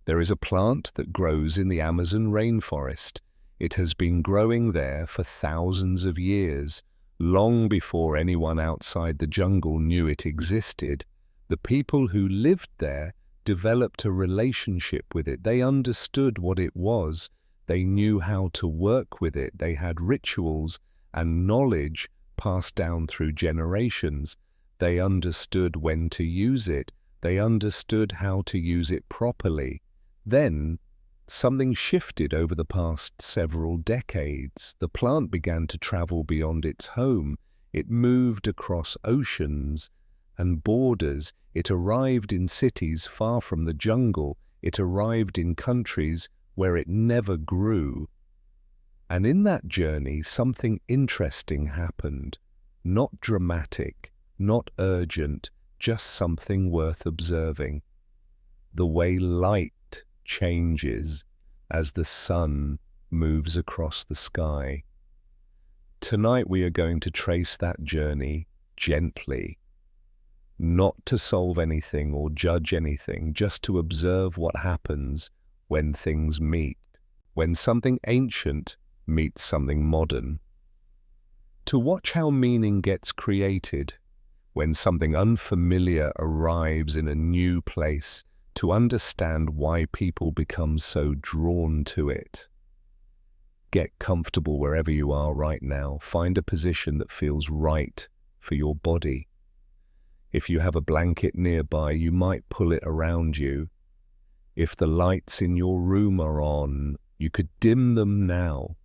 There is a plant that grows in the Amazon rainforest. It has been growing there for thousands of years, long before anyone outside the jungle knew it existed. The people who lived there developed a relationship with it. They understood what it was. They knew how to work with it. They had rituals and knowledge passed down through generations. They understood when to use it. They understood how to use it properly. Then, something shifted over the past several decades. The plant began to travel beyond its home. It moved across oceans and borders. It arrived in cities far from the jungle. It arrived in countries where it never grew. And in that journey, something interesting happened. Not dramatic, not urgent, just something worth observing. The way light changes as the sun moves across the sky. Tonight we are going to trace that journey gently, not to solve anything or judge anything, just to observe what happens when things meet, when something ancient meets something modern. To watch how meaning gets created, when something unfamiliar arrives in a new place, to understand why people become so drawn to it. Get comfortable wherever you are right now. Find a position that feels right for your body. If you have a blanket nearby, you might pull it around you. If the lights in your room are on, you could dim them now,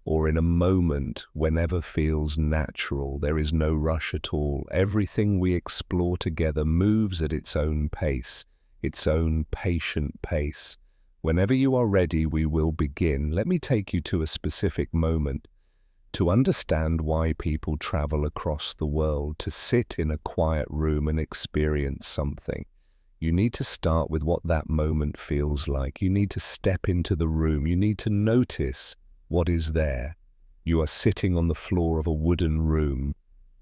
or in a moment, whenever feels natural. There is no rush at all. Everything we explore together moves at its own pace, its own patient pace. Whenever you are ready, we will begin. Let me take you to a specific moment. To understand why people travel across the world, to sit in a quiet room and experience something, you need to start with what that moment feels like. You need to step into the room. You need to notice what is there. You are sitting on the floor of a wooden room.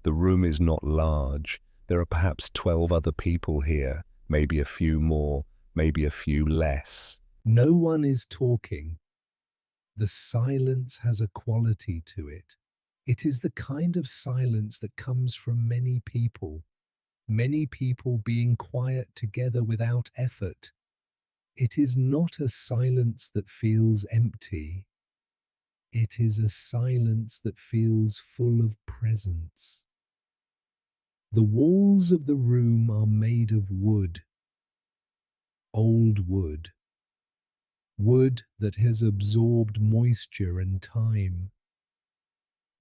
The room is not large. There are perhaps 12 other people here, maybe a few more, maybe a few less. No one is talking. The silence has a quality to it. It is the kind of silence that comes from many people being quiet together without effort. It is not a silence that feels empty. It is a silence that feels full of presence. The walls of the room are made of wood, old wood, wood that has absorbed moisture and time,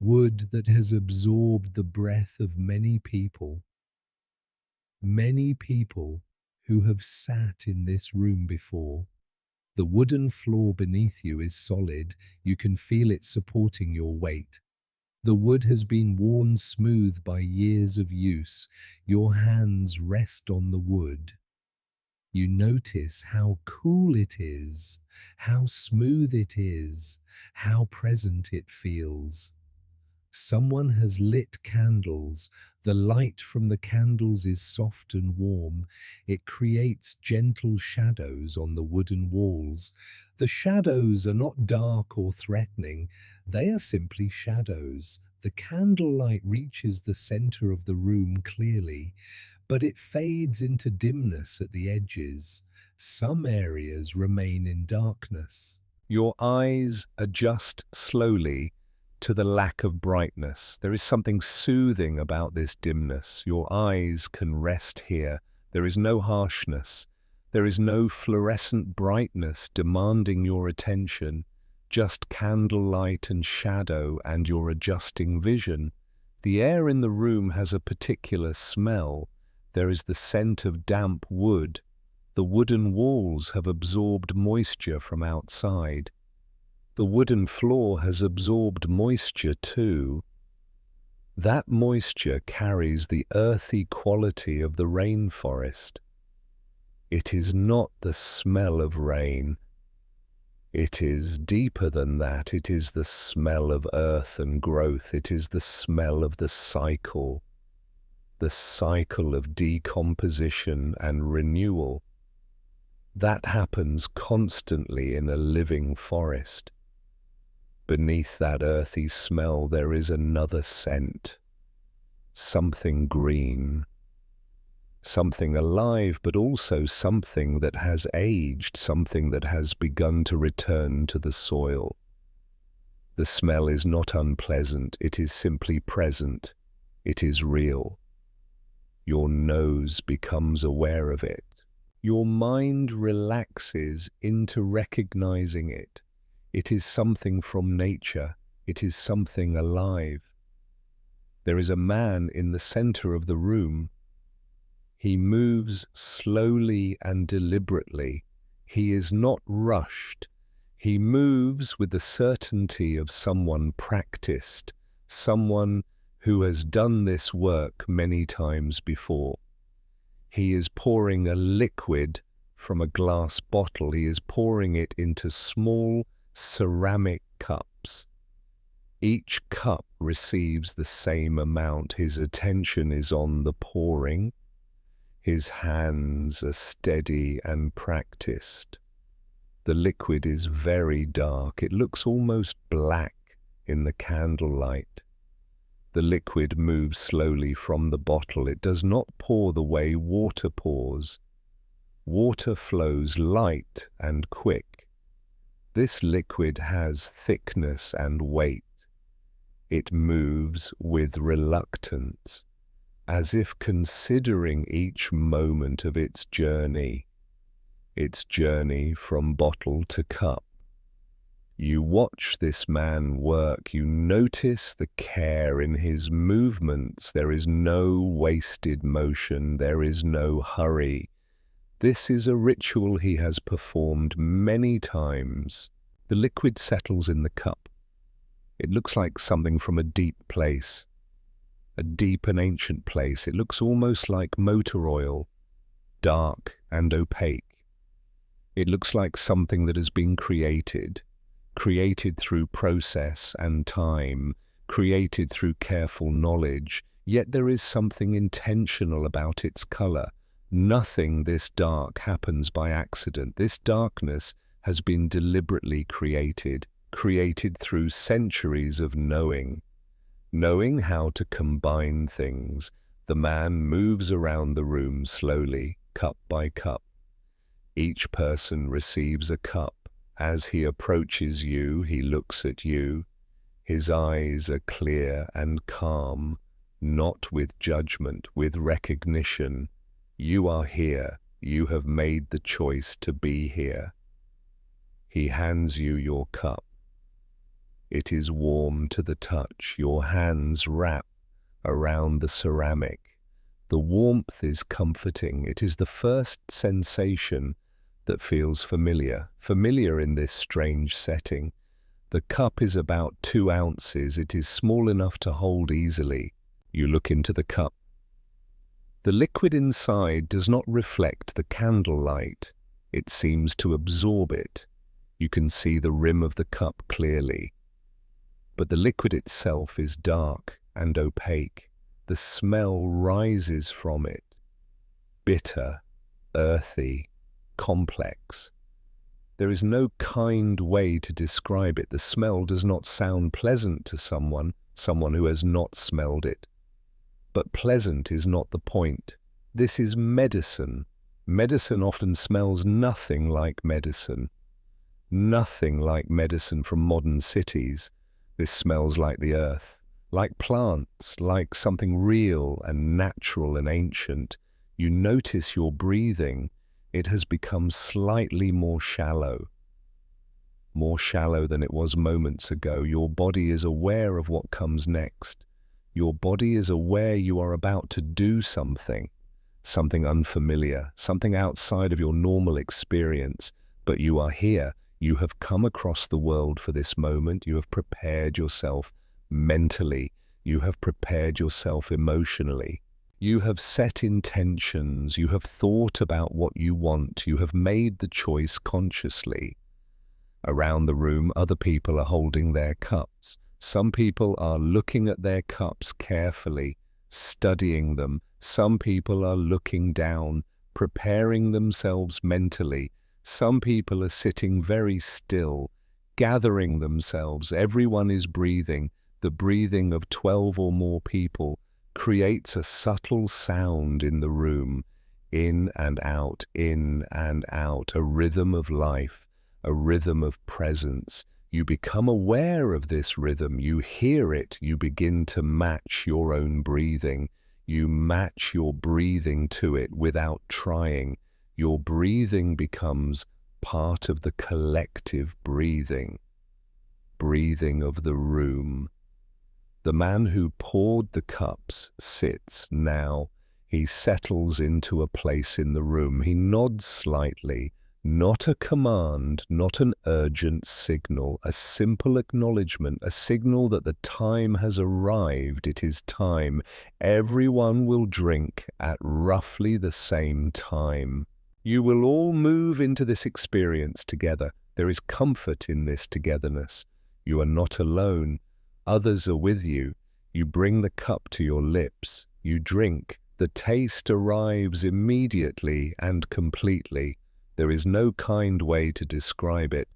wood that has absorbed the breath of many people who have sat in this room before. The wooden floor beneath you is solid. You can feel it supporting your weight. The wood has been worn smooth by years of use. Your hands rest on the wood. You notice how cool it is, how smooth it is, how present it feels. Someone has lit candles. The light from the candles is soft and warm. It creates gentle shadows on the wooden walls. The shadows are not dark or threatening. They are simply shadows. The candlelight reaches the center of the room clearly, but it fades into dimness at the edges. Some areas remain in darkness. Your eyes adjust slowly to the lack of brightness. There is something soothing about this dimness. Your eyes can rest here. There is no harshness. There is no fluorescent brightness demanding your attention. Just candlelight and shadow and your adjusting vision. The air in the room has a particular smell. There is the scent of damp wood. The wooden walls have absorbed moisture from outside. The wooden floor has absorbed moisture too. That moisture carries the earthy quality of the rainforest. It is not the smell of rain. It is deeper than that. It is the smell of earth and growth. It is the smell of the cycle of decomposition and renewal. That happens constantly in a living forest. Beneath that earthy smell there is another scent, something green, something alive, but also something that has aged, something that has begun to return to the soil. The smell is not unpleasant, it is simply present, it is real. Your nose becomes aware of it. Your mind relaxes into recognizing it. It is something from nature, it is something alive. There is a man in the center of the room. He moves slowly and deliberately. He is not rushed. He moves with the certainty of someone practiced, someone who has done this work many times before. He is pouring a liquid from a glass bottle. He is pouring it into small ceramic cups. Each cup receives the same amount. His attention is on the pouring. His hands are steady and practiced. The liquid is very dark. It looks almost black in the candlelight. The liquid moves slowly from the bottle. It does not pour the way water pours. Water flows light and quick. This liquid has thickness and weight. It moves with reluctance, as if considering each moment of its journey from bottle to cup. You watch this man work. You notice the care in his movements. There is no wasted motion. There is no hurry. This is a ritual he has performed many times. The liquid settles in the cup. It looks like something from a deep place, a deep and ancient place. It looks almost like motor oil, dark and opaque. It looks like something that has been created through process and time, created through careful knowledge, yet there is something intentional about its color. Nothing this dark happens by accident. This darkness has been deliberately created through centuries of knowing how to combine things. The man moves around the room slowly, cup by cup. Each person receives a cup. As he approaches you, he looks at you. His eyes are clear and calm, not with judgment, with recognition. You are here. You have made the choice to be here. He hands you your cup. It is warm to the touch. Your hands wrap around the ceramic. The warmth is comforting. It is the first sensation that feels familiar in this strange setting. The cup is about 2 ounces. It is small enough to hold easily. You look into the cup. The liquid inside does not reflect the candlelight. It seems to absorb it. You can see the rim of the cup clearly. But the liquid itself is dark and opaque. The smell rises from it. Bitter, earthy, complex. There is no kind way to describe it. The smell does not sound pleasant to someone who has not smelled it. But pleasant is not the point. This is medicine. Medicine often smells nothing like medicine. Nothing like medicine from modern cities. This smells like the earth, like plants, like something real and natural and ancient. You notice your breathing. It has become slightly more shallow than it was moments ago. Your body is aware of what comes next. Your body is aware you are about to do something unfamiliar, something outside of your normal experience, but you are here. You have come across the world for this moment. You have prepared yourself mentally. You have prepared yourself emotionally. You have set intentions. You have thought about what you want. You have made the choice consciously. Around the room, other people are holding their cups. Some people are looking at their cups carefully, studying them. Some people are looking down, preparing themselves mentally. Some people are sitting very still, gathering themselves. Everyone is breathing. The breathing of 12 or more people creates a subtle sound in the room, in and out, a rhythm of life, a rhythm of presence. You become aware of this rhythm, you hear it, you begin to match your own breathing. You match your breathing to it without trying. Your breathing becomes part of the collective breathing of the room. The man who poured the cups sits now. He settles into a place in the room. He nods slightly. Not a command, not an urgent signal, a simple acknowledgement, a signal that the time has arrived. It is time. Everyone will drink at roughly the same time. You will all move into this experience together. There is comfort in this togetherness. You are not alone. Others are with you. You bring the cup to your lips. You drink. The taste arrives immediately and completely. There is no kind way to describe it.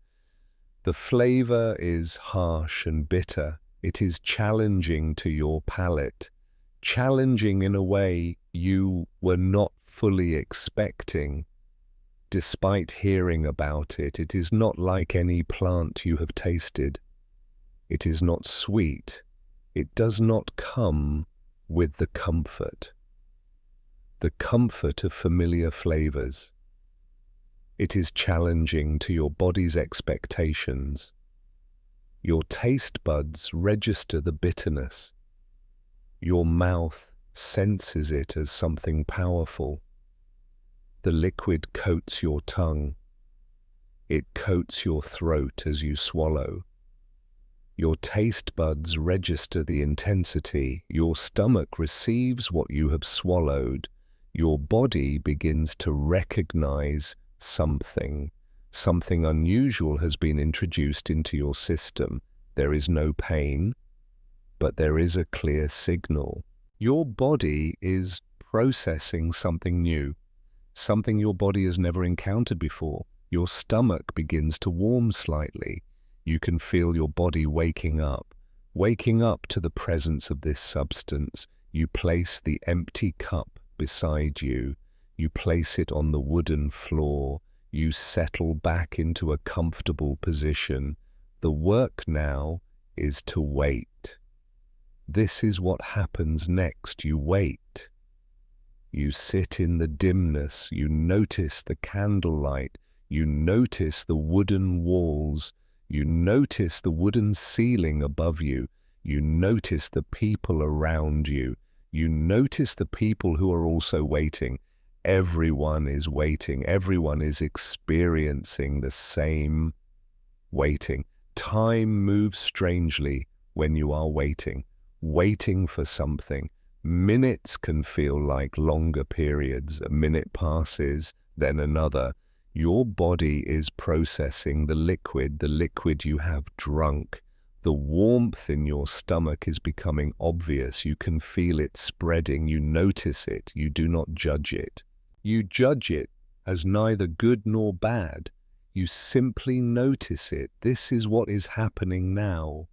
The flavor is harsh and bitter. It is challenging to your palate, challenging in a way you were not fully expecting. Despite hearing about it, it is not like any plant you have tasted. It is not sweet. It does not come with the comfort of familiar flavors. It is challenging to your body's expectations. Your taste buds register the bitterness. Your mouth senses it as something powerful. The liquid coats your tongue. It coats your throat as you swallow. Your taste buds register the intensity. Your stomach receives what you have swallowed. Your body begins to recognize something unusual has been introduced into your system. There is no pain, but there is a clear signal. Your body is processing something new, something your body has never encountered before. Your stomach begins to warm slightly. You can feel your body waking up to the presence of this substance. You place the empty cup beside you. You place it on the wooden floor. You settle back into a comfortable position. The work now is to wait. This is what happens next. You wait. You sit in the dimness. You notice the candlelight. You notice the wooden walls. You notice the wooden ceiling above you. You notice the people around you. You notice the people who are also waiting. Everyone is waiting. Everyone is experiencing the same waiting. Time moves strangely when you are waiting for something. Minutes can feel like longer periods. A minute passes, then another. Your body is processing the liquid you have drunk. The warmth in your stomach is becoming obvious. You can feel it spreading. You notice it. You do not judge it. You judge it as neither good nor bad. You simply notice it. This is what is happening now.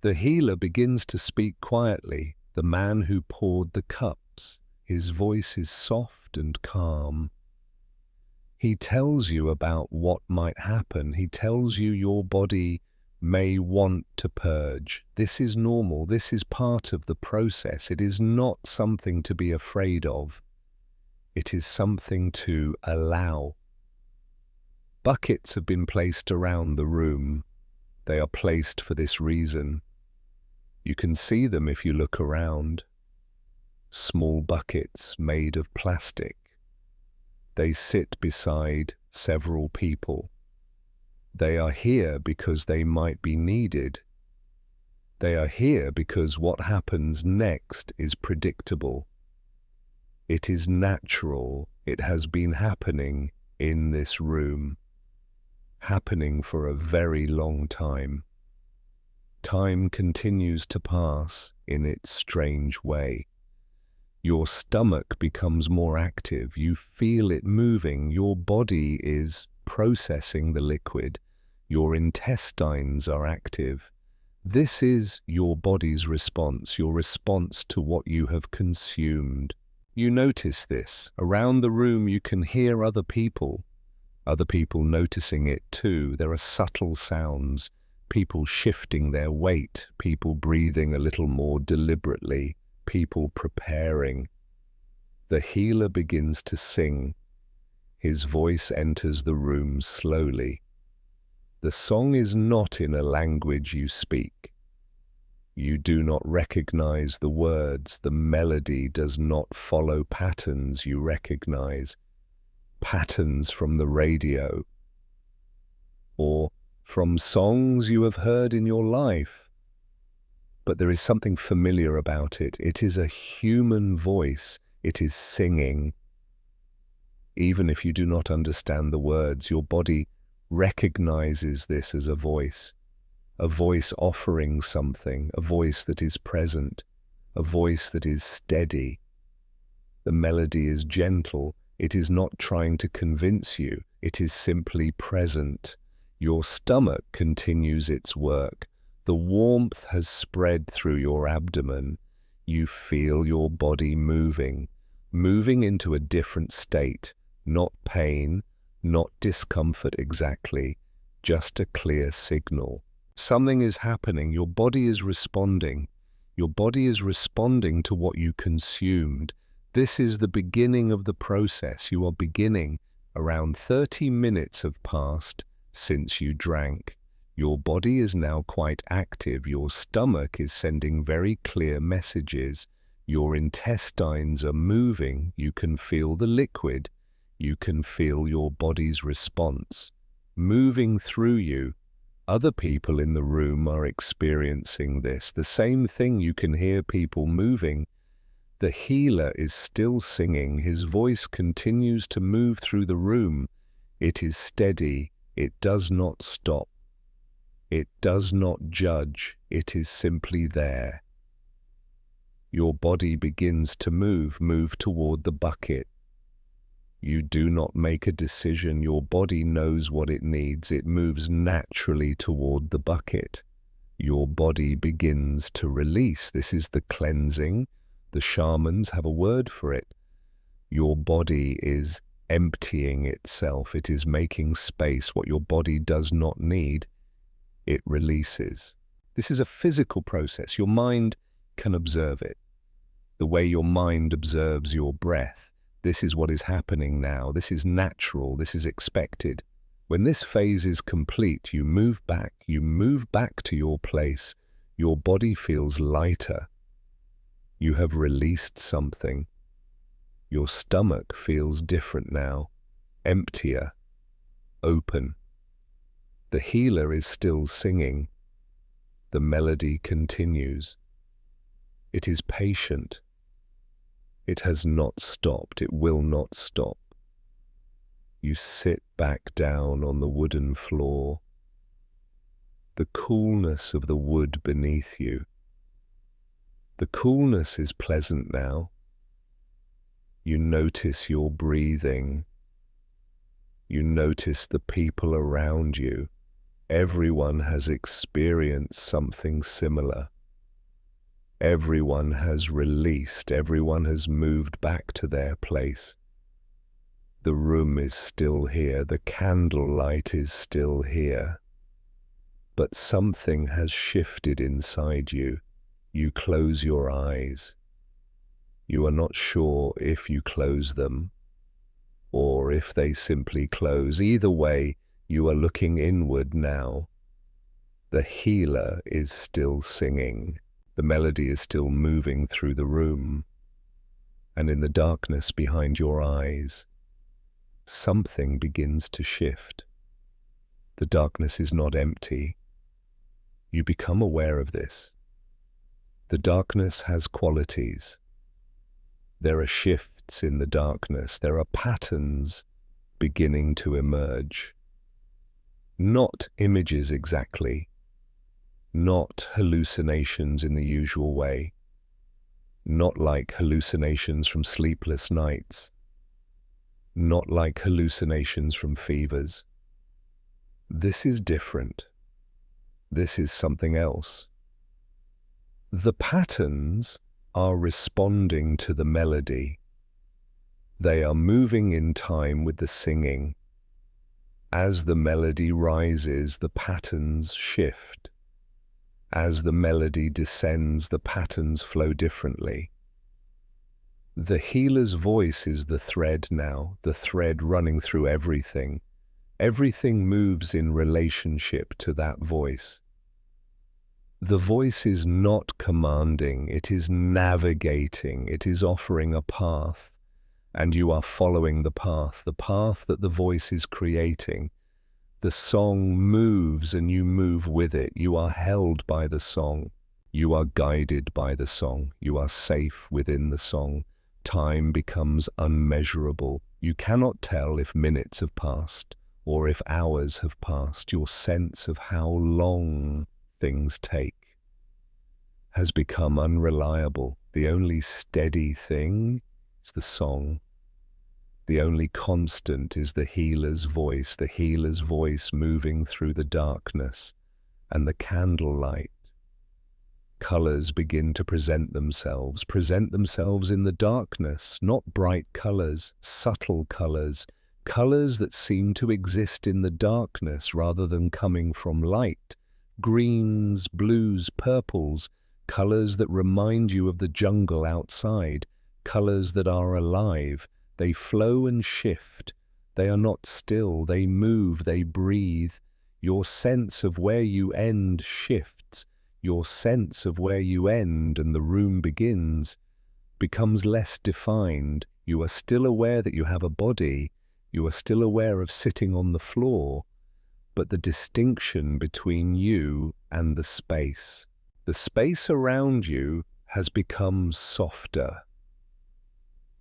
The healer begins to speak quietly. The man who poured the cups. His voice is soft and calm. He tells you about what might happen. He tells you your body may want to purge. This is normal. This is part of the process. It is not something to be afraid of. It is something to allow. Buckets have been placed around the room. They are placed for this reason. You can see them if you look around. Small buckets made of plastic. They sit beside several people. They are here because they might be needed. They are here because what happens next is predictable. It is natural. It has been happening in this room, happening for a very long time. Time continues to pass in its strange way. Your stomach becomes more active. You feel it moving. Your body is processing the liquid. Your intestines are active. This is your body's response, your response to what you have consumed. You notice this. Around the room you can hear other people noticing it too. There are subtle sounds, people shifting their weight, people breathing a little more deliberately, people preparing. The healer begins to sing. His voice enters the room slowly. The song is not in a language you speak. You do not recognize the words. The melody does not follow patterns you recognize. Patterns from the radio or from songs you have heard in your life. But there is something familiar about it. It is a human voice. It is singing. Even if you do not understand the words, your body recognizes this as a voice offering something, a voice that is present, a voice that is steady. The melody is gentle. It is not trying to convince you. It is simply present. Your stomach continues its work. The warmth has spread through your abdomen. You feel your body moving into a different state, not pain, not discomfort exactly, just a clear signal. Something is happening. Your body is responding. Your body is responding to what you consumed. This is the beginning of the process. You are beginning. Around 30 minutes have passed since you drank. Your body is now quite active. Your stomach is sending very clear messages. Your intestines are moving. You can feel the liquid. You can feel your body's response moving through you. Other people in the room are experiencing this. The same thing. You can hear people moving. The healer is still singing. His voice continues to move through the room. It is steady. It does not stop. It does not judge. It is simply there. Your body begins to move toward the bucket. You do not make a decision. Your body knows what it needs. It moves naturally toward the bucket. Your body begins to release. This is the cleansing. The shamans have a word for it. Your body is emptying itself. It is making space. What your body does not need, it releases. This is a physical process. Your mind can observe it. The way your mind observes your breath. This is what is happening now. This is natural. This is expected. When this phase is complete, you move back to your place. Your body feels lighter. You have released something. Your stomach feels different now, emptier, open. The healer is still singing. The melody continues. It is patient. It has not stopped. It will not stop. You sit back down on the wooden floor. The coolness of the wood beneath you. The coolness is pleasant now. You notice your breathing. You notice the people around you. Everyone has experienced something similar. Everyone has released. Everyone has moved back to their place. The room is still here. The candlelight is still here. But something has shifted inside you. You close your eyes. You are not sure if you close them or if they simply close. Either way, you are looking inward now. The healer is still singing. The melody is still moving through the room. And in the darkness behind your eyes, something begins to shift. The darkness is not empty. You become aware of this. The darkness has qualities. There are shifts in the darkness. There are patterns beginning to emerge. Not images exactly, not hallucinations in the usual way, not like hallucinations from sleepless nights, not like hallucinations from fevers. This is different. This is something else. The patterns are responding to the melody. They are moving in time with the singing. As the melody rises, the patterns shift. As the melody descends, the patterns flow differently. The healer's voice is the thread now, the thread running through everything. Everything moves in relationship to that voice. The voice is not commanding, it is navigating, it is offering a path, and you are following the path that the voice is creating. The song moves and you move with it. You are held by the song. You are guided by the song. You are safe within the song. Time becomes unmeasurable. You cannot tell if minutes have passed or if hours have passed. Your sense of how long things take has become unreliable. The only steady thing is the song. The only constant is the healer's voice moving through the darkness and the candlelight. Colors begin to present themselves in the darkness, not bright colors, subtle colors, colors that seem to exist in the darkness rather than coming from light. Greens, blues, purples, colors that remind you of the jungle outside, colors that are alive. They flow and shift. They are not still. They move. They breathe. Your sense of where you end shifts. Your sense of where you end and the room begins becomes less defined. You are still aware that you have a body. You are still aware of sitting on the floor. But the distinction between you and the space around you has become softer,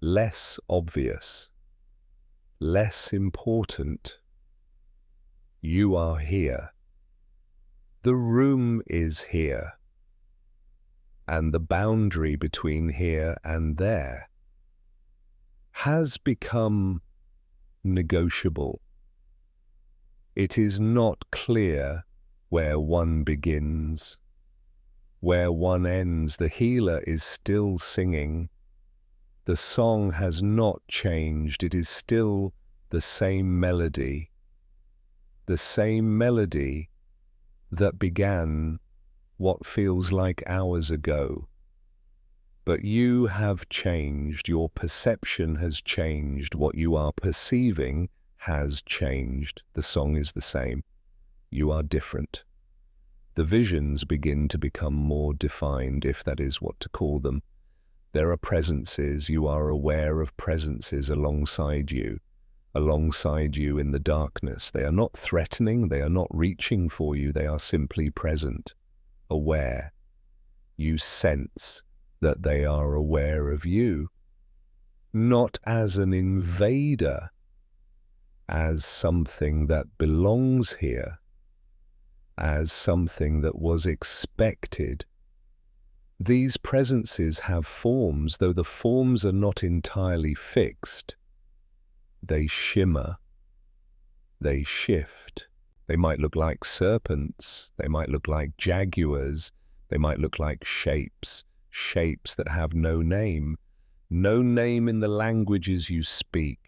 less obvious, less important. You are here. The room is here. And the boundary between here and there has become negotiable. It is not clear where one begins, where one ends. The healer is still singing. The song has not changed. It is still the same melody that began what feels like hours ago. But you have changed. Your perception has changed. What you are perceiving has changed. The song is the same. You are different. The visions begin to become more defined, if that is what to call them. There are presences. You are aware of presences alongside you in the darkness. They are not threatening. They are not reaching for you. They are simply present, aware. You sense that they are aware of you, not as an invader, as something that belongs here, as something that was expected. These presences have forms, though the forms are not entirely fixed. They shimmer. They shift. They might look like serpents. They might look like jaguars. They might look like shapes that have no name in the languages you speak.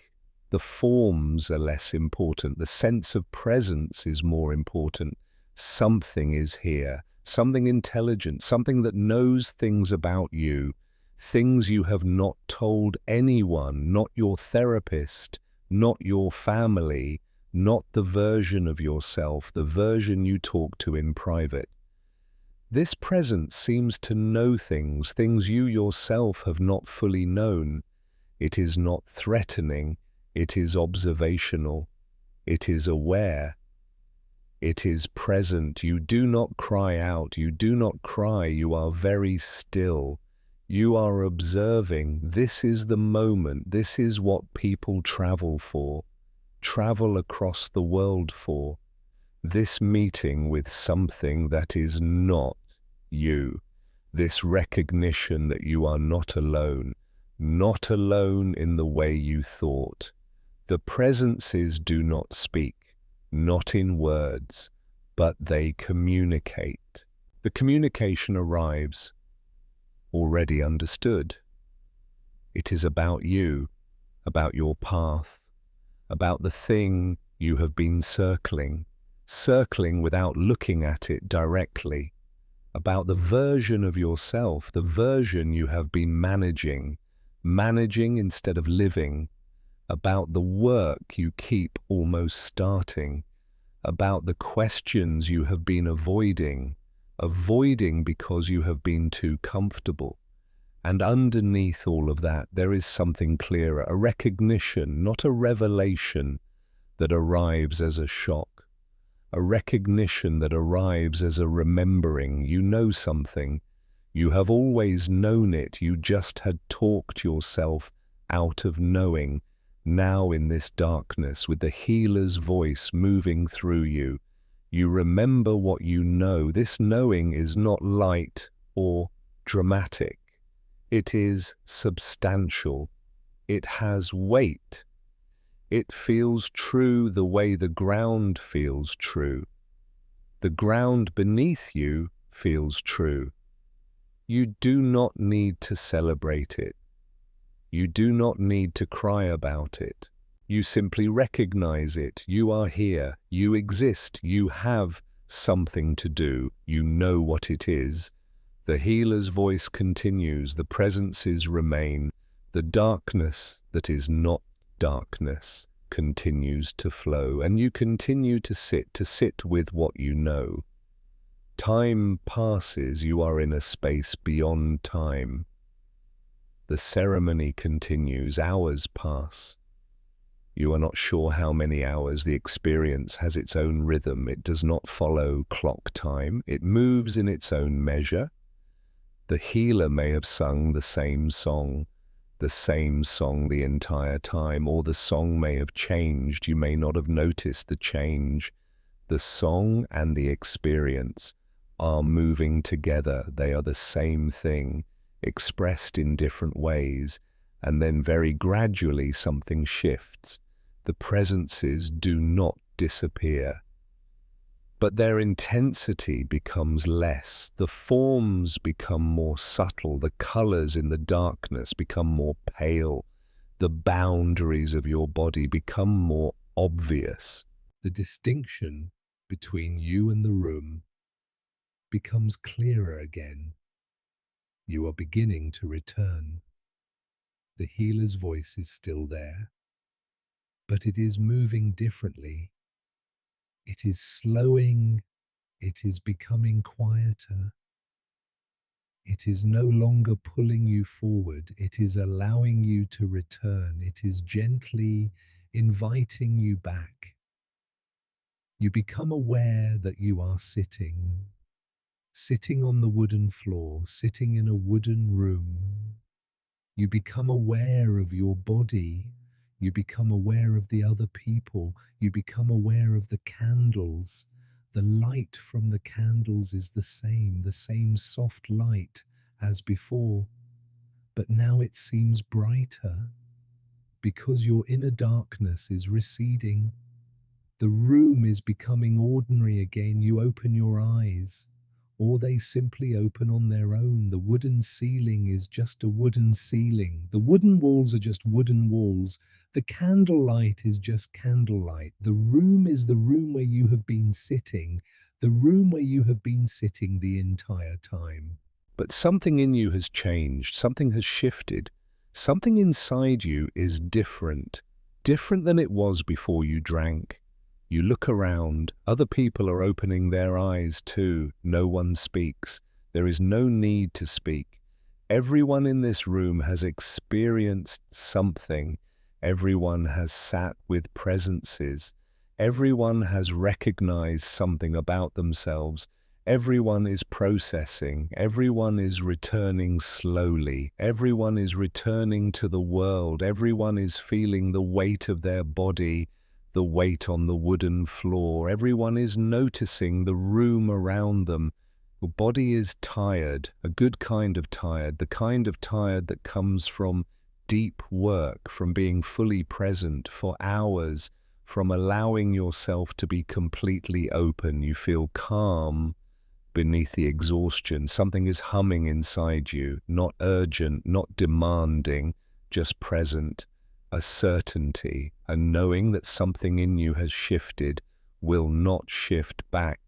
The forms are less important. The sense of presence is more important. Something is here, something intelligent, something that knows things about you, things you have not told anyone, not your therapist, not your family, not the version of yourself, the version you talk to in private. This presence seems to know things you yourself have not fully known. It is not threatening. It is observational. It is aware. It is present. You do not cry out. You do not cry. You are very still. You are observing. This is the moment. This is what people travel for, travel across the world for. This meeting with something that is not you. This recognition that you are not alone, not alone in the way you thought. The presences do not speak, not in words, but they communicate. The communication arrives already understood. It is about you, about your path, about the thing you have been circling without looking at it directly, about the version of yourself, the version you have been managing instead of living, about the work you keep almost starting, about the questions you have been avoiding because you have been too comfortable. And underneath all of that, there is something clearer, a recognition, not a revelation, that arrives as a shock, a recognition that arrives as a remembering. You know something. You have always known it. You just had talked yourself out of knowing. Now in this darkness, with the healer's voice moving through you, you remember what you know. This knowing is not light or dramatic. It is substantial. It has weight. It feels true the way the ground feels true. The ground beneath you feels true. You do not need to celebrate it. You do not need to cry about it. You simply recognize it. You are here. You exist. You have something to do. You know what it is. The healer's voice continues. The presences remain. The darkness that is not darkness continues to flow, and you continue to sit with what you know. Time passes. You are in a space beyond time. The ceremony continues. Hours pass. You are not sure how many hours. The experience has its own rhythm. It does not follow clock time. It moves in its own measure. The healer may have sung the same song the entire time, or the song may have changed. You may not have noticed the change. The song and the experience are moving together. They are the same thing, expressed in different ways, and then very gradually something shifts. The presences do not disappear, but their intensity becomes less. The forms become more subtle. The colors in the darkness become more pale. The boundaries of your body become more obvious. The distinction between you and the room becomes clearer again. You are beginning to return. The healer's voice is still there, but it is moving differently. It is slowing. It is becoming quieter. It is no longer pulling you forward. It is allowing you to return. It is gently inviting you back. You become aware that you are sitting on the wooden floor, sitting in a wooden room. You become aware of your body. You become aware of the other people. You become aware of the candles. The light from the candles is the same soft light as before. But now it seems brighter because your inner darkness is receding. The room is becoming ordinary again. You open your eyes, or they simply open on their own. The wooden ceiling is just a wooden ceiling. The wooden walls are just wooden walls. The candlelight is just candlelight. The room is the room where you have been sitting, the room where you have been sitting the entire time. But something in you has changed. Something has shifted. Something inside you is different than it was before you drank. You look around. Other people are opening their eyes too. No one speaks. There is no need to speak. Everyone in this room has experienced something. Everyone has sat with presences. Everyone has recognized something about themselves. Everyone is processing. Everyone is returning slowly. Everyone is returning to the world. Everyone is feeling the weight of their body, the weight on the wooden floor. Everyone is noticing the room around them. Your body is tired, a good kind of tired, the kind of tired that comes from deep work, from being fully present for hours, from allowing yourself to be completely open. You feel calm beneath the exhaustion. Something is humming inside you, not urgent, not demanding, just present. A certainty, a knowing that something in you has shifted, will not shift back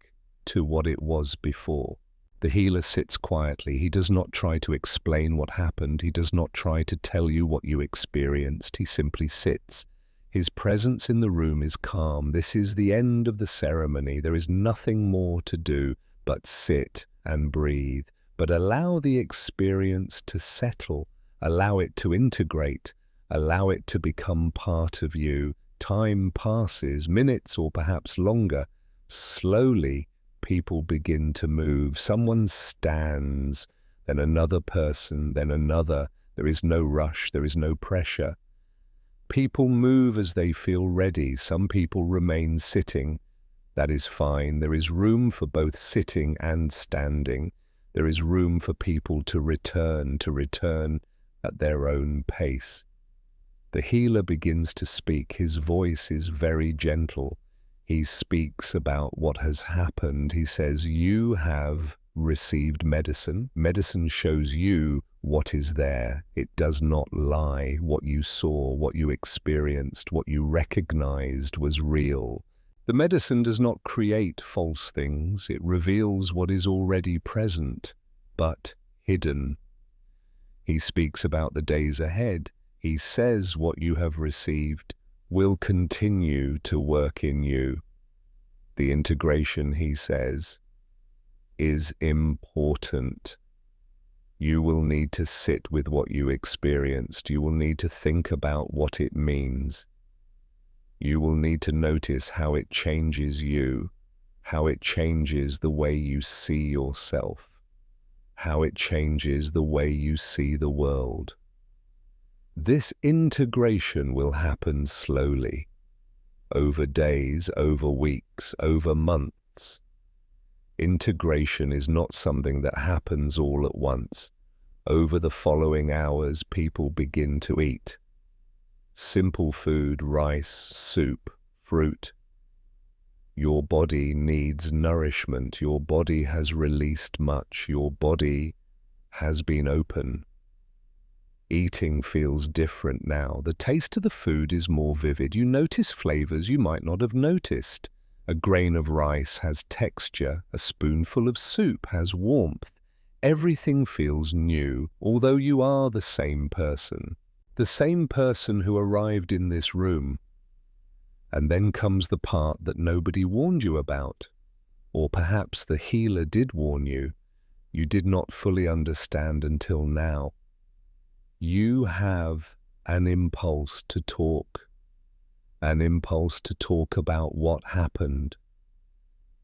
to what it was before. The healer sits quietly. He does not try to explain what happened. He does not try to tell you what you experienced. He simply sits. His presence in the room is calm. This is the end of the ceremony. There is nothing more to do but sit and breathe, but allow the experience to settle, allow it to integrate, allow it to become part of you. Time passes, minutes or perhaps longer. Slowly, people begin to move. Someone stands, then another person, then another. There is no rush, there is no pressure. People move as they feel ready. Some people remain sitting. That is fine. There is room for both sitting and standing. There is room for people to return at their own pace. The healer begins to speak. His voice is very gentle. He speaks about what has happened. He says, you have received medicine. Medicine shows you what is there. It does not lie. What you saw, what you experienced, what you recognized was real. The medicine does not create false things. It reveals what is already present, but hidden. He speaks about the days ahead. He says what you have received will continue to work in you. The integration, he says, is important. You will need to sit with what you experienced. You will need to think about what it means. You will need to notice how it changes you, how it changes the way you see yourself, how it changes the way you see the world. This integration will happen slowly, over days, over weeks, over months. Integration is not something that happens all at once. Over the following hours, people begin to eat. Simple food, rice, soup, fruit. Your body needs nourishment. Your body has released much. Your body has been open. Eating feels different now. The taste of the food is more vivid. You notice flavors you might not have noticed. A grain of rice has texture. A spoonful of soup has warmth. Everything feels new, although you are the same person. The same person who arrived in this room. And then comes the part that nobody warned you about. Or perhaps the healer did warn you. You did not fully understand until now. You have an impulse to talk about what happened,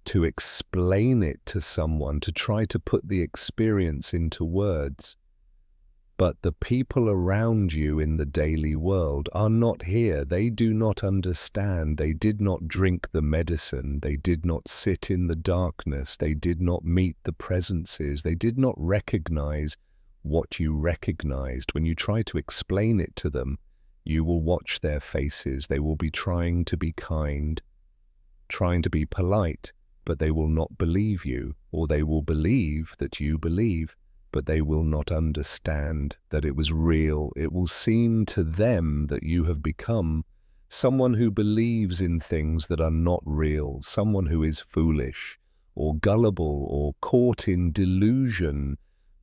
to explain it to someone, to try to put the experience into words. But the people around you in the daily world are not here. They do not understand. They did not drink the medicine. They did not sit in the darkness. They did not meet the presences. They did not recognize what you recognized. When you try to explain it to them, you will watch their faces. They will be trying to be kind, trying to be polite, but they will not believe you, or they will believe that you believe, but they will not understand that it was real. It will seem to them that you have become someone who believes in things that are not real, someone who is foolish or gullible or caught in delusion.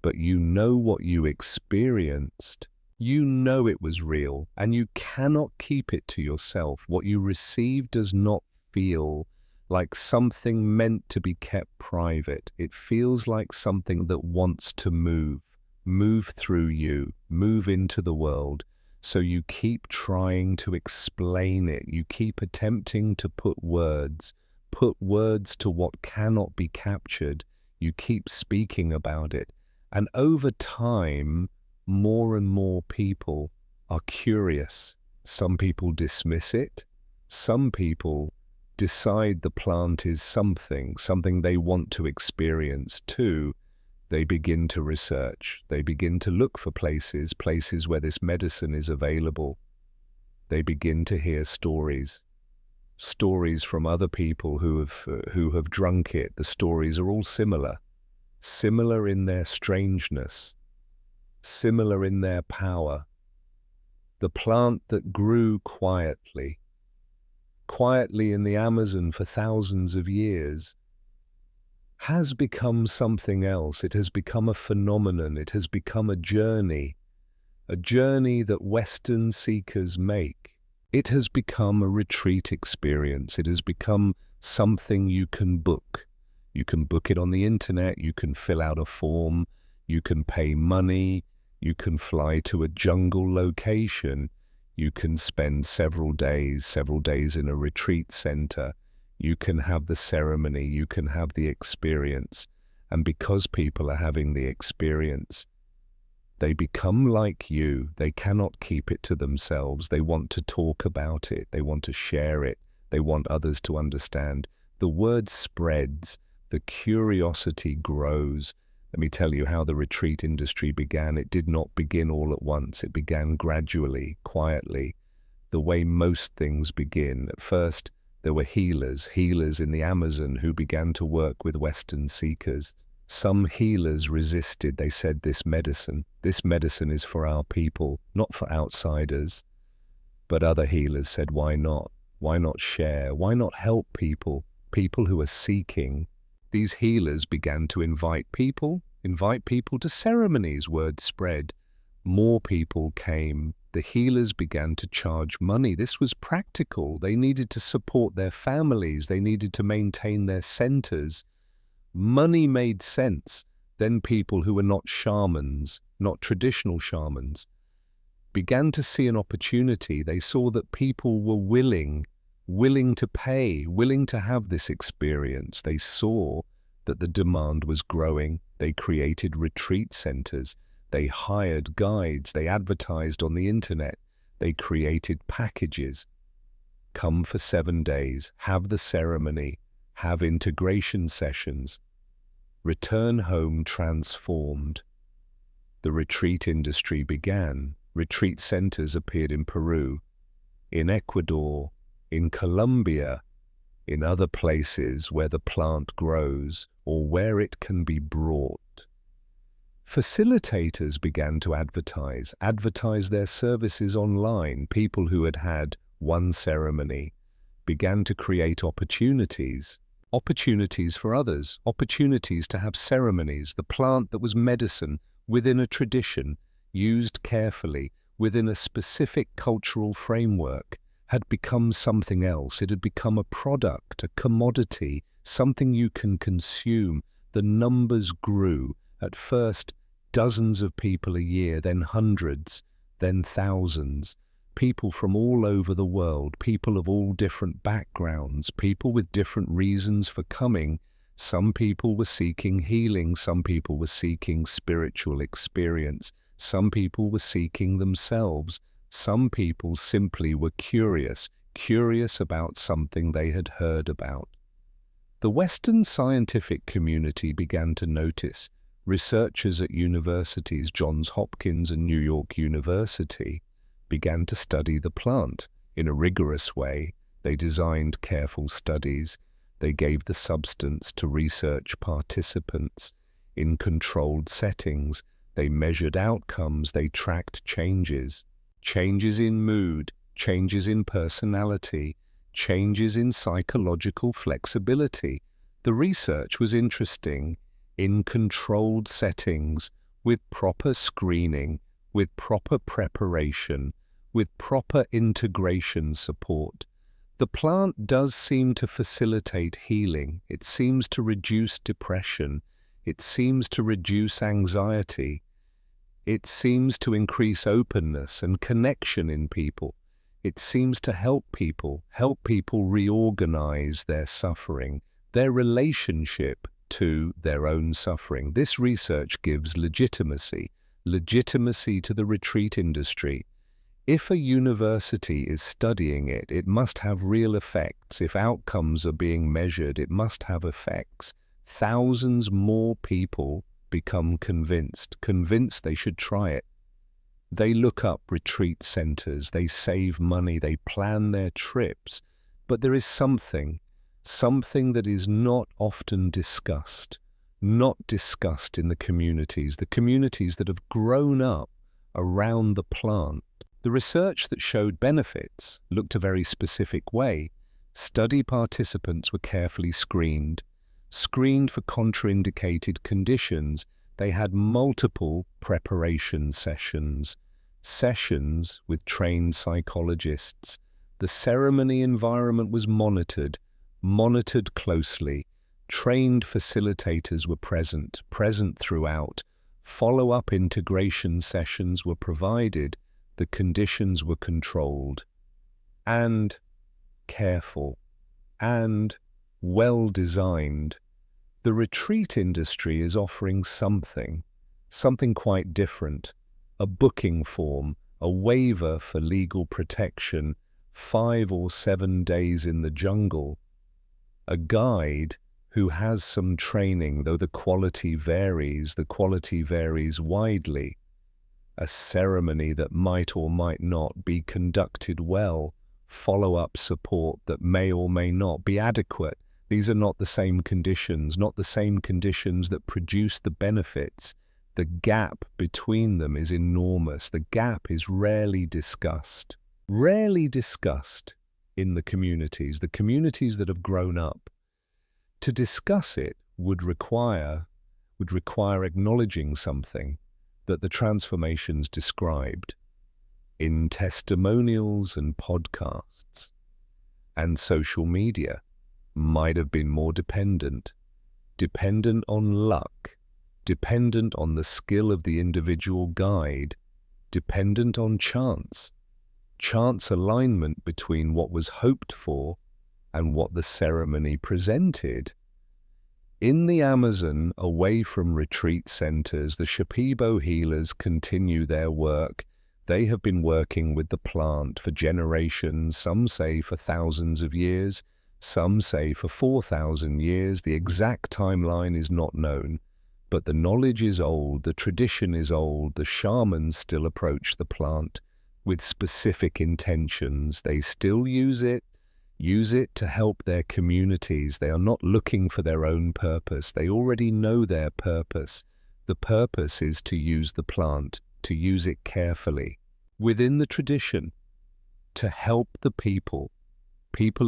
But you know what you experienced. You know it was real, and you cannot keep it to yourself. What you receive does not feel like something meant to be kept private. It feels like something that wants to move through you, move into the world. So you keep trying to explain it. You keep attempting to put words to what cannot be captured. You keep speaking about it. And over time, more and more people are curious. Some people dismiss it. Some people decide the plant is something they want to experience. Two, they begin to research. They begin to look for places where this medicine is available. They begin to hear stories from other people who have drunk it. The stories are all similar in their strangeness, similar in their power. The plant that grew quietly in the Amazon for thousands of years, has become something else. It has become a phenomenon. It has become a journey that Western seekers make. It has become a retreat experience. It has become something you can book. You can book it on the internet. You can fill out a form. You can pay money. You can fly to a jungle location. You can spend several days in a retreat center. You can have the ceremony. You can have the experience. And because people are having the experience, they become like you. They cannot keep it to themselves. They want to talk about it. They want to share it. They want others to understand. The word spreads. The curiosity grows. Let me tell you how the retreat industry began. It did not begin all at once. It began gradually, quietly, the way most things begin. At first, there were healers in the Amazon who began to work with Western seekers. Some healers resisted. They said, this medicine is for our people, not for outsiders. But other healers said, why not? Why not share? Why not help people who are seeking? These healers began to invite people to ceremonies. Word spread. More people came. The healers began to charge money. This was practical. They needed to support their families. They needed to maintain their centers. Money made sense. Then people who were not shamans, not traditional shamans, began to see an opportunity. They saw that people were willing to pay, willing to have this experience. They saw that the demand was growing. They created retreat centers. They hired guides. They advertised on the internet. They created packages. Come for 7 days, have the ceremony, have integration sessions. Return home transformed. The retreat industry began. Retreat centers appeared in Peru, in Ecuador, in Colombia, in other places where the plant grows or where it can be brought. Facilitators began to advertise their services online. People who had had one ceremony began to create opportunities for others, opportunities to have ceremonies. The plant that was medicine within a tradition, used carefully within a specific cultural framework, had become something else. It had become a product, a commodity, something you can consume. The numbers grew. At first, dozens of people a year, then hundreds, then thousands. People from all over the world, people of all different backgrounds, people with different reasons for coming. Some people were seeking healing, some people were seeking spiritual experience, some people were seeking themselves, some people simply were curious about something they had heard about. The Western scientific community began to notice. Researchers at universities, Johns Hopkins and New York University, began to study the plant in a rigorous way. They designed careful studies. They gave the substance to research participants in controlled settings. They measured outcomes. They tracked changes in mood, changes in personality, changes in psychological flexibility. The research was interesting. In controlled settings, with proper screening, with proper preparation, with proper integration support. The plant does seem to facilitate healing. It seems to reduce depression. It seems to reduce anxiety. It seems to increase openness and connection in people. It seems to help people reorganize their suffering, their relationship to their own suffering. This research gives legitimacy to the retreat industry. If a university is studying it, it must have real effects. If outcomes are being measured, it must have effects. Thousands more people become convinced they should try it. They look up retreat centers, they save money, they plan their trips. But there is something that is not often discussed, not discussed in the communities that have grown up around the plant. The research that showed benefits looked a very specific way. Study participants were carefully screened for contraindicated conditions. They had multiple preparation sessions with trained psychologists. The ceremony environment was monitored closely. Trained facilitators were present throughout. Follow-up integration sessions were provided. The conditions were controlled and careful and well-designed. The retreat industry is offering something quite different. A booking form, a waiver for legal protection, 5 or 7 days in the jungle. A guide who has some training, though the quality varies widely. A ceremony that might or might not be conducted well, follow-up support that may or may not be adequate. These are not the same conditions that produce the benefits. The gap between them is enormous. The gap is rarely discussed in the communities that have grown up. To discuss it would require acknowledging something, that the transformations described in testimonials and podcasts and social media might have been more dependent on luck, dependent on the skill of the individual guide, dependent on chance alignment between what was hoped for and what the ceremony presented. In the Amazon, away from retreat centers, the Shipibo healers continue their work. They have been working with the plant for generations, some say for thousands of years, some say for 4,000 years. The exact timeline is not known, but the knowledge is old, the tradition is old. The shamans still approach the plant with specific intentions. They still use it to help their communities. They are not looking for their own purpose. They already know their purpose. The purpose is to use the plant, to use it carefully, within the tradition, to help the people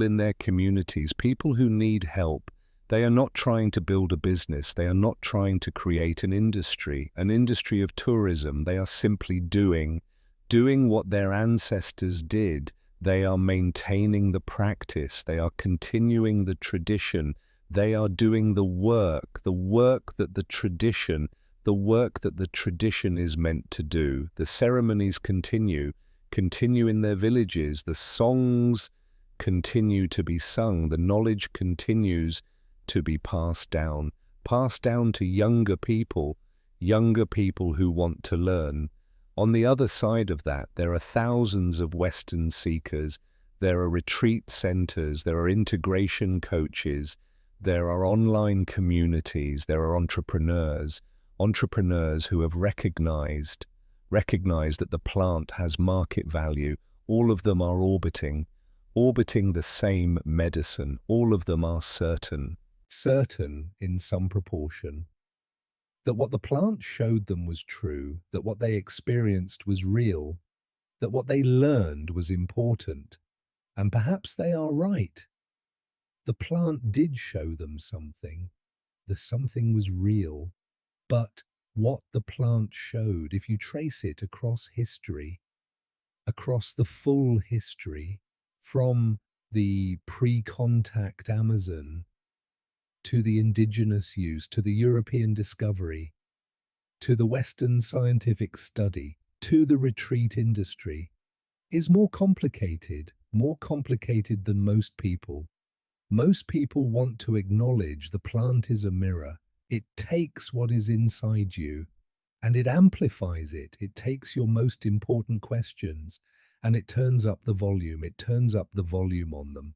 in their communities, people who need help. They are not trying to build a business. They are not trying to create an industry of tourism. They are simply doing what their ancestors did. They are maintaining the practice. They are continuing the tradition. They are doing the work that the tradition is meant to do. The ceremonies continue in their villages. The songs continue to be sung. The knowledge continues to be passed down to younger people who want to learn. On the other side of that, there are thousands of Western seekers. There are retreat centers. There are integration coaches. There are online communities. There are entrepreneurs who have recognized that the plant has market value. All of them are orbiting the same medicine. All of them are certain in some proportion, that what the plant showed them was true, that what they experienced was real, that what they learned was important. And perhaps they are right. The plant did show them something. The something was real. But what the plant showed, if you trace it across history, across the full history, from the pre-contact Amazon to the indigenous use, to the European discovery, to the Western scientific study, to the retreat industry, is more complicated than most people. Most people want to acknowledge the plant is a mirror. It takes what is inside you and it amplifies it. It takes your most important questions and it turns up the volume. It turns up the volume on them.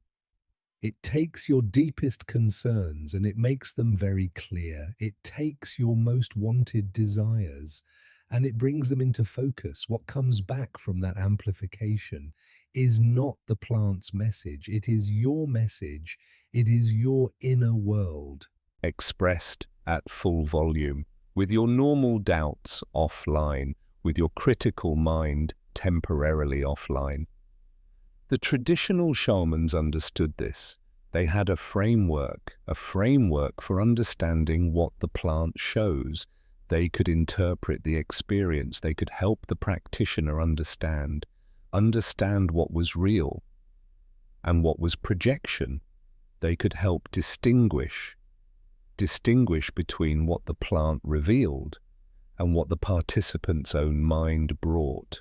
It takes your deepest concerns and it makes them very clear. It takes your most wanted desires and it brings them into focus. What comes back from that amplification is not the plant's message. It is your message. It is your inner world, expressed at full volume, with your normal doubts offline, with your critical mind temporarily offline. The traditional shamans understood this. They had a framework for understanding what the plant shows. They could interpret the experience. They could help the practitioner understand what was real and what was projection. They could help distinguish between what the plant revealed and what the participant's own mind brought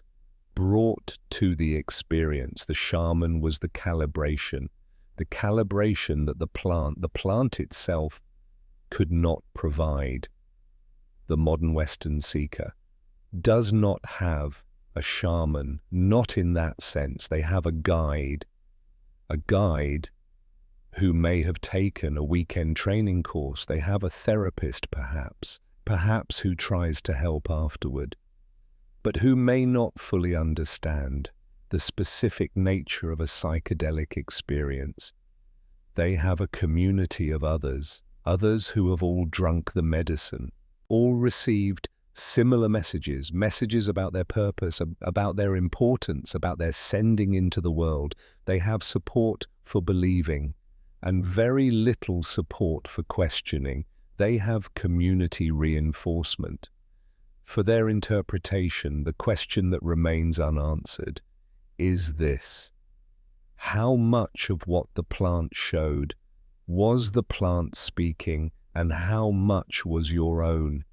to the experience. The shaman was the calibration that the plant itself could not provide. The modern Western seeker does not have a shaman, not in that sense. They have a guide who may have taken a weekend training course. They have a therapist perhaps who tries to help afterward, but who may not fully understand the specific nature of a psychedelic experience. They have a community of others who have all drunk the medicine, all received similar messages about their purpose, about their importance, about their sending into the world. They have support for believing and very little support for questioning. They have community reinforcement. For their interpretation, the question that remains unanswered is this: how much of what the plant showed was the plant speaking, and how much was your own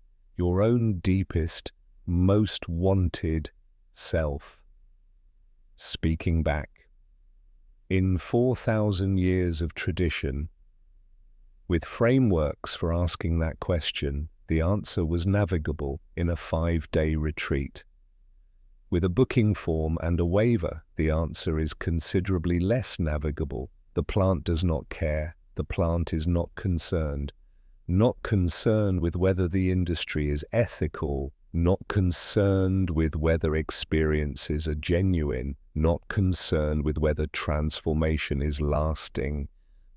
deepest, most wanted self speaking back? In 4,000 years of tradition, with frameworks for asking that question, the answer was navigable in a 5-day retreat. With a booking form and a waiver, the answer is considerably less navigable. The plant does not care. The plant is not concerned with whether the industry is ethical, not concerned with whether experiences are genuine, not concerned with whether transformation is lasting.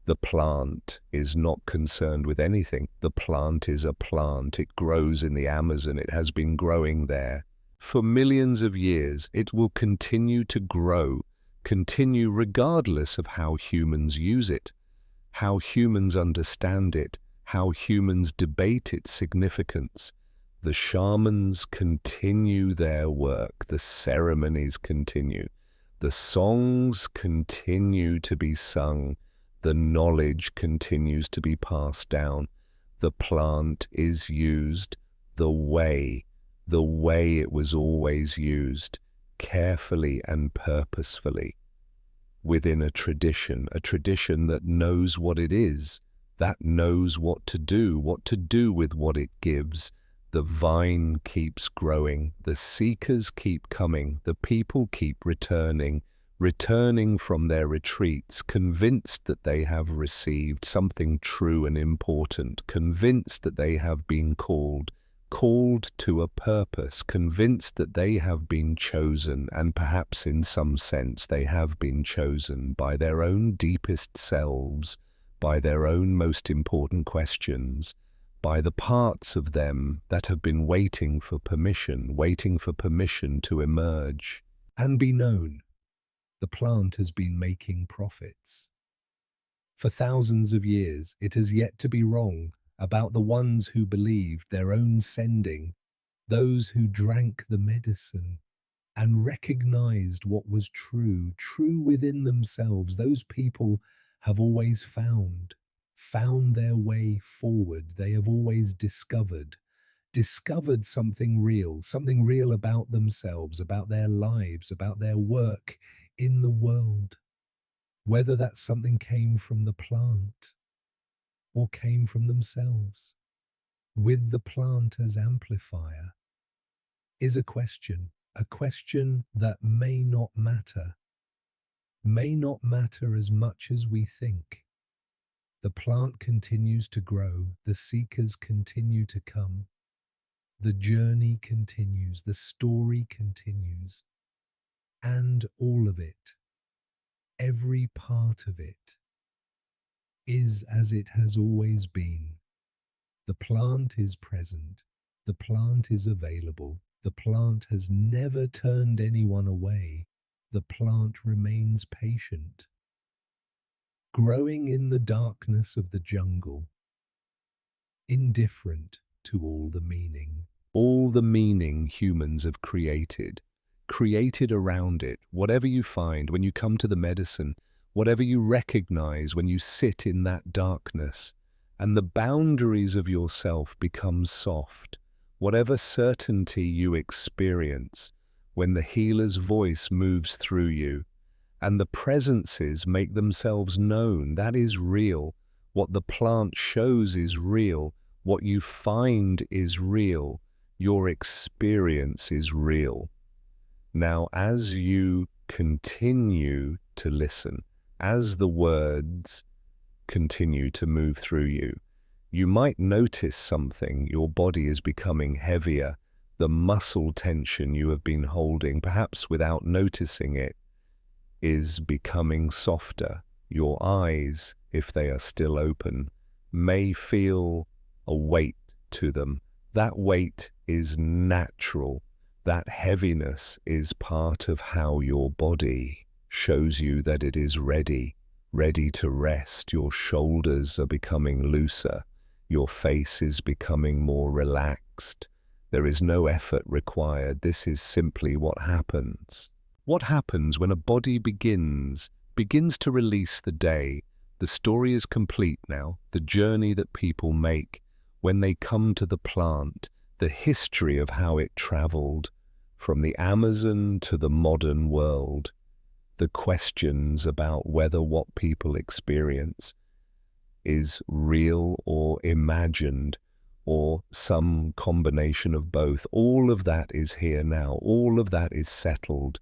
The plant is not concerned with anything. The plant is a plant. It grows in the Amazon. It has been growing there for millions of years. It will continue to grow, continue regardless of how humans use it, how humans understand it, how humans debate its significance. The shamans continue their work. The ceremonies continue. The songs continue to be sung. The knowledge continues to be passed down. The plant is used the way it was always used, carefully and purposefully, within a tradition that knows what it is, that knows what to do with what it gives. The vine keeps growing, the seekers keep coming, the people keep returning from their retreats, convinced that they have received something true and important, convinced that they have been called to a purpose, convinced that they have been chosen, and perhaps in some sense they have been chosen by their own deepest selves, by their own most important questions, by the parts of them that have been waiting for permission to emerge and be known. The plant has been making profits. For thousands of years, it has yet to be wrong about the ones who believed their own sending, those who drank the medicine and recognized what was true within themselves. Those people have always found their way forward. They have always discovered something real about themselves, about their lives, about their work in the world. Whether that something came from the plant or came from themselves, with the plant as amplifier, is a question. A question that may not matter as much as we think. The plant continues to grow, the seekers continue to come, the journey continues, the story continues, and all of it, every part of it, is as it has always been. The plant is present, the plant is available, the plant has never turned anyone away, the plant remains patient, growing in the darkness of the jungle, indifferent to all the meaning. All the meaning humans have created around it, whatever you find when you come to the medicine, whatever you recognize when you sit in that darkness, and the boundaries of yourself become soft, whatever certainty you experience when the healer's voice moves through you, and the presences make themselves known, that is real. What the plant shows is real. What you find is real. Your experience is real. Now, as you continue to listen, as the words continue to move through you, you might notice something. Your body is becoming heavier. The muscle tension you have been holding, perhaps without noticing it, is becoming softer. Your eyes, if they are still open, may feel a weight to them. That weight is natural. That heaviness is part of how your body shows you that it is ready to rest. Your shoulders are becoming looser. Your face is becoming more relaxed. There is no effort required. This is simply what happens. What happens when a body begins to release the day? The story is complete now, the journey that people make when they come to the plant, the history of how it traveled from the Amazon to the modern world, the questions about whether what people experience is real or imagined, or some combination of both. All of that is here now. All of that is settled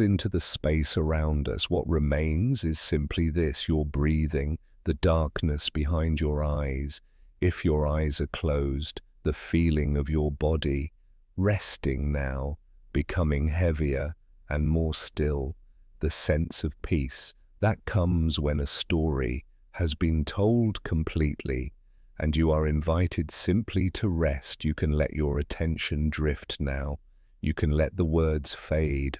into the space around us. What remains is simply this: your breathing, the darkness behind your eyes, if your eyes are closed, the feeling of your body resting now, becoming heavier and more still, the sense of peace that comes when a story has been told completely and you are invited simply to rest. You can let your attention drift now. You can let the words fade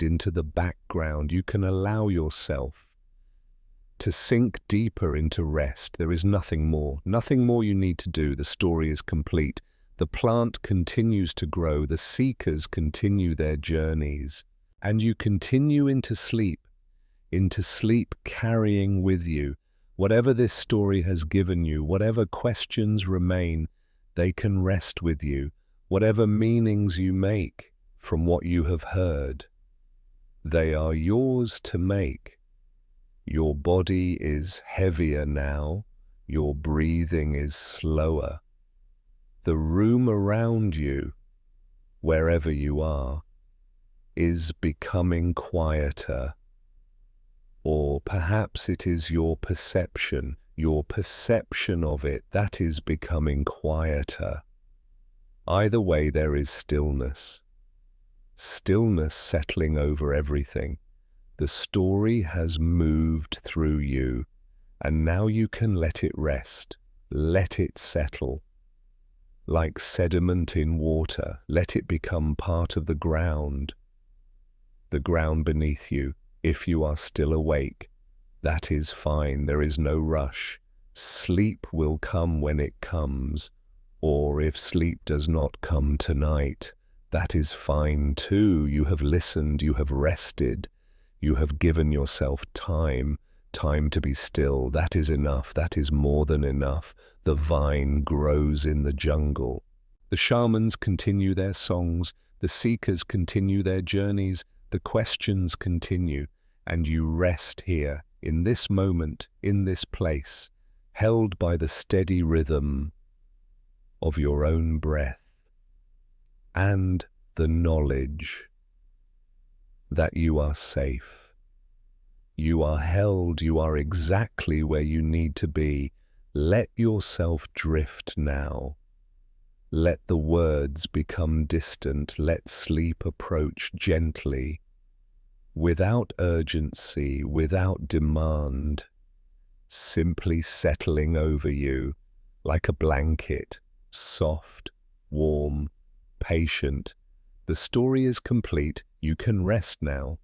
into the background. You can allow yourself to sink deeper into rest. There is nothing more you need to do. The story is complete. The plant continues to grow. The seekers continue their journeys. And you continue into sleep carrying with you whatever this story has given you, whatever questions remain, they can rest with you. Whatever meanings you make from what you have heard, they are yours to make. Your body is heavier now. Your breathing is slower. The room around you, wherever you are, is becoming quieter. Or perhaps it is your perception of it that is becoming quieter. Either way, there is stillness settling over everything. The story has moved through you, and now you can let it rest, let it settle. Like sediment in water, let it become part of the ground beneath you. If you are still awake, that is fine. There is no rush. Sleep will come when it comes, or if sleep does not come tonight, that is fine too. You have listened, you have rested, you have given yourself time to be still. That is enough. That is more than enough. The vine grows in the jungle. The shamans continue their songs. The seekers continue their journeys. The questions continue, and you rest here, in this moment, in this place, held by the steady rhythm of your own breath and the knowledge that you are safe. You are held, you are exactly where you need to be. Let yourself drift now. Let the words become distant. Let sleep approach gently, without urgency, without demand, simply settling over you like a blanket, soft, warm, patient. The story is complete. You can rest now.